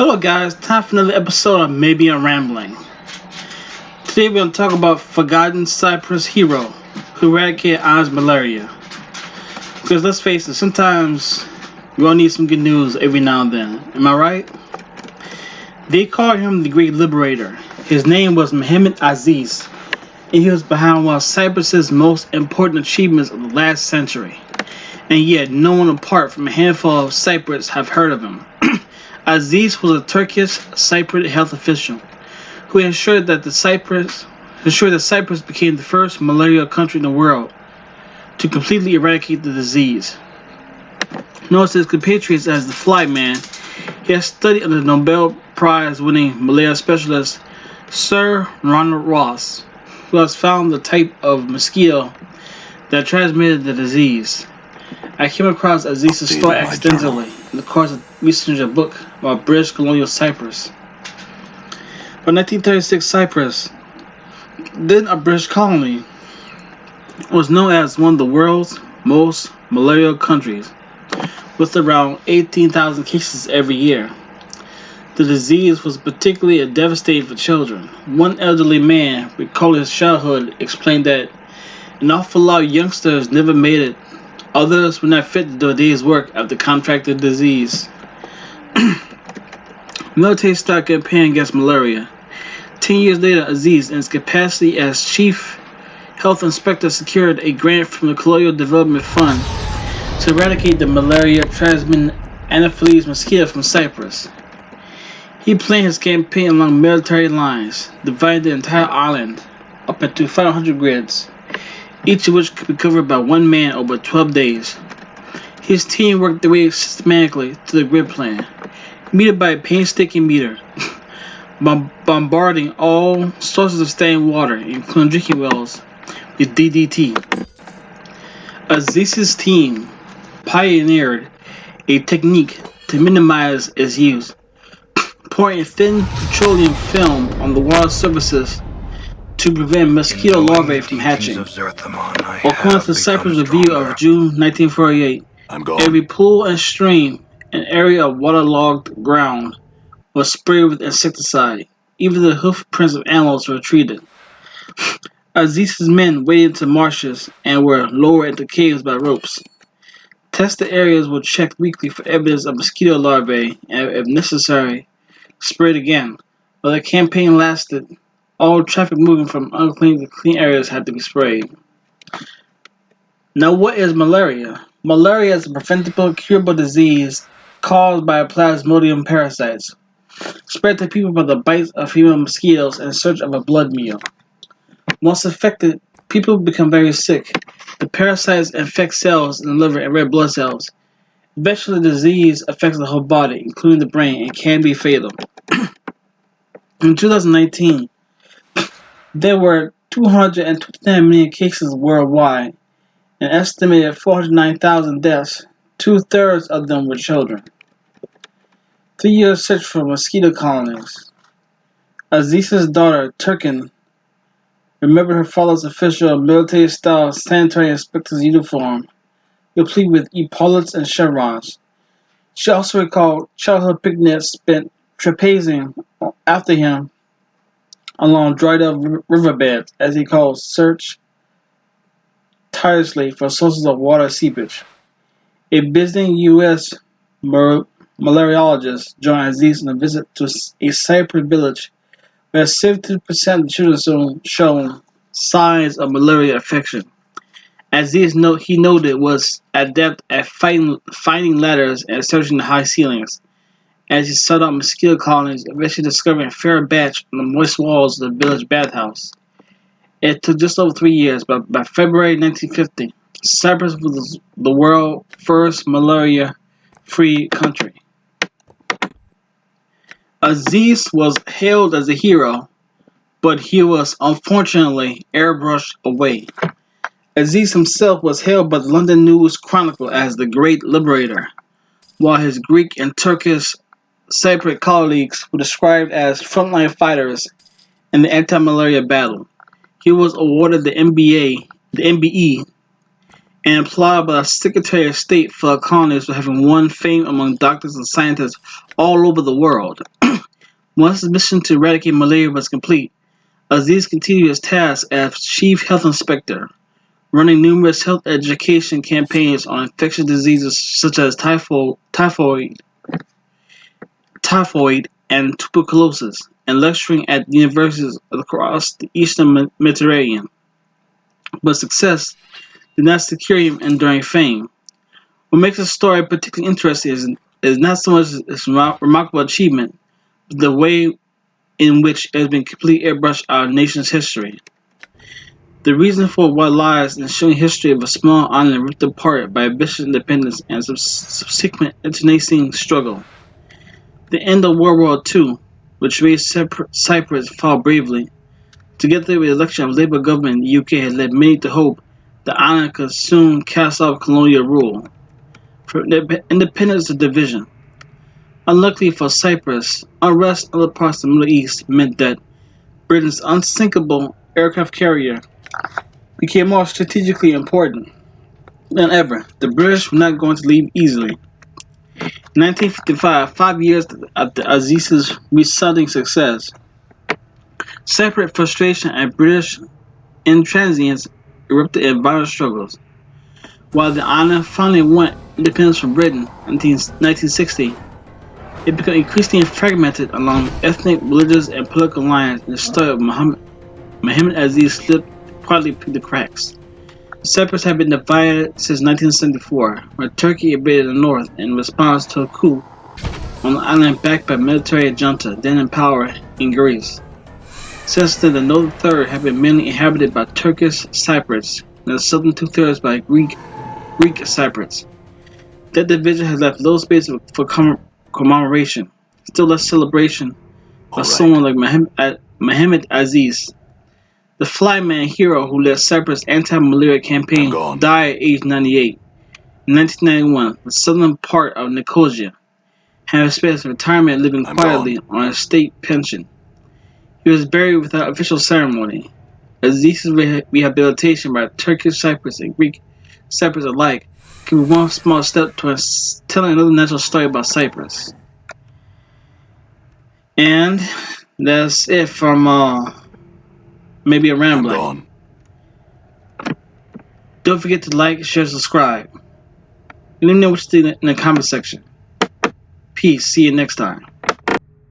Hello, guys. Time for another episode of Maybe I'm Rambling. Today, we're going to talk about forgotten Cyprus hero who eradicated Oz malaria. Because let's face it, sometimes we all need some good news every now and then. Am I right? They called him the Great Liberator. His name was Muhammad Aziz, and he was behind one of Cyprus's most important achievements of the last century. And yet, no one apart from a handful of Cypriots have heard of him. Aziz was a Turkish Cypriot health official who ensured that Cyprus became the first malaria country in the world to completely eradicate the disease. Known to his compatriots as the Fly Man, he has studied under the Nobel Prize-winning malaria specialist Sir Ronald Ross, who has found the type of mosquito that transmitted the disease. I came across Aziz's story accidentally in the course of researching a book about British colonial Cyprus. By 1936, Cyprus, then a British colony, was known as one of the world's most malarial countries, with around 18,000 cases every year. The disease was particularly devastating for children. One elderly man, recalling his childhood, explained that an awful lot of youngsters never made it. Others were not fit to do a day's work after contracting the disease. Military started campaign against malaria. 10 years later, Aziz, in his capacity as chief health inspector, secured a grant from the Colonial Development Fund to eradicate the malaria-transmitting Anopheles mosquito from Cyprus. He planned his campaign along military lines, dividing the entire island up into 500 grids, each of which could be covered by one man over 12 days. His team worked their way systematically to the grid plan, meter by painstaking meter, bombarding all sources of standing water, including drinking wells, with DDT. Aziz's team pioneered a technique to minimize its use, pouring a thin petroleum film on the water surfaces to prevent mosquito larvae from hatching. According to the Cyprus Review of June 1948, every pool and stream and area of waterlogged ground was sprayed with insecticide. Even the hoof prints of animals were treated. Aziz's men waded into marshes and were lowered into caves by ropes. Tested areas were checked weekly for evidence of mosquito larvae and, if necessary, sprayed again. While the campaign lasted, all traffic moving from unclean to clean areas had to be sprayed. Now, what is malaria? Malaria is a preventable, curable disease caused by Plasmodium parasites, spread to people by the bites of female mosquitoes in search of a blood meal. Once affected, people become very sick. The parasites infect cells in the liver and red blood cells. Eventually, the disease affects the whole body, including the brain, and can be fatal. In 2019, there were 229 million cases worldwide, an estimated 409,000 deaths. Two-thirds of them were children. 3 years search for mosquito colonies. Aziz's daughter, Turkin, remembered her father's official military-style sanitary inspector's uniform, complete with epaulets and chevrons. She also recalled childhood picnics spent trapezing after him along dried-up riverbeds as he called search tirelessly for sources of water seepage. A visiting U.S. malariologist joined Aziz on a visit to a Cyprus village where 72% of the children shown signs of malaria infection. Aziz noted was adept at finding ladders and searching the high ceilings. As he sought out mosquito colonies, eventually discovering a fair batch on the moist walls of the village bathhouse. It took just over 3 years, but by February 1950, Cyprus was the world's first malaria-free country. Aziz was hailed as a hero, but he was unfortunately airbrushed away. Aziz himself was hailed by the London News Chronicle as the Great Liberator, while his Greek and Turkish Cypriot colleagues were described as frontline fighters in the anti-malaria battle. He was awarded the MBE, and applauded by the Secretary of State for colonies for having won fame among doctors and scientists all over the world. Once his mission to eradicate malaria was complete, Aziz continued his task as Chief Health Inspector, running numerous health education campaigns on infectious diseases such as typhoid, and tuberculosis, and lecturing at universities across the Eastern Mediterranean. But success did not secure him enduring fame. What makes the story particularly interesting is not so much its remarkable achievement, but the way in which it has been completely airbrushed our nation's history. The reason for what lies in showing history of a small island ripped apart by ambitious independence and subsequent internecine struggle. The end of World War II, which raised Cyprus, fought bravely. Together with the election of Labour government in the UK has led many to hope the island could soon cast off colonial rule. From independence to division. Unluckily for Cyprus, unrest in other parts of the Middle East meant that Britain's unsinkable aircraft carrier became more strategically important than ever. The British were not going to leave easily. In 1955, 5 years after Aziz's resounding success, separate frustration and British intransigence erupted in violent struggles. While the island finally won independence from Britain in 1960, it became increasingly fragmented along ethnic, religious, and political lines, and the story of Muhammad Aziz slipped quietly through the cracks. Cyprus had been divided since 1974, when Turkey invaded the north in response to a coup on the island backed by military junta then in power in Greece. Since then, the northern third had been mainly inhabited by Turkish Cypriots, and the southern two-thirds by Greek Cypriots. That division has left little space for commemoration, still less celebration of someone like Muhammad Aziz. The flyman hero who led Cyprus' anti-malaria campaign died at age 98 in 1991, the southern part of Nicosia, having spent his retirement living quietly on a state pension. He was buried without official ceremony. Aziz's rehabilitation by Turkish Cypriots and Greek Cypriots alike can be one small step towards telling another natural story about Cyprus. And that's it from maybe a rambling. Don't forget to like, share, subscribe. Let me know what you think in the comment section. Peace. See you next time.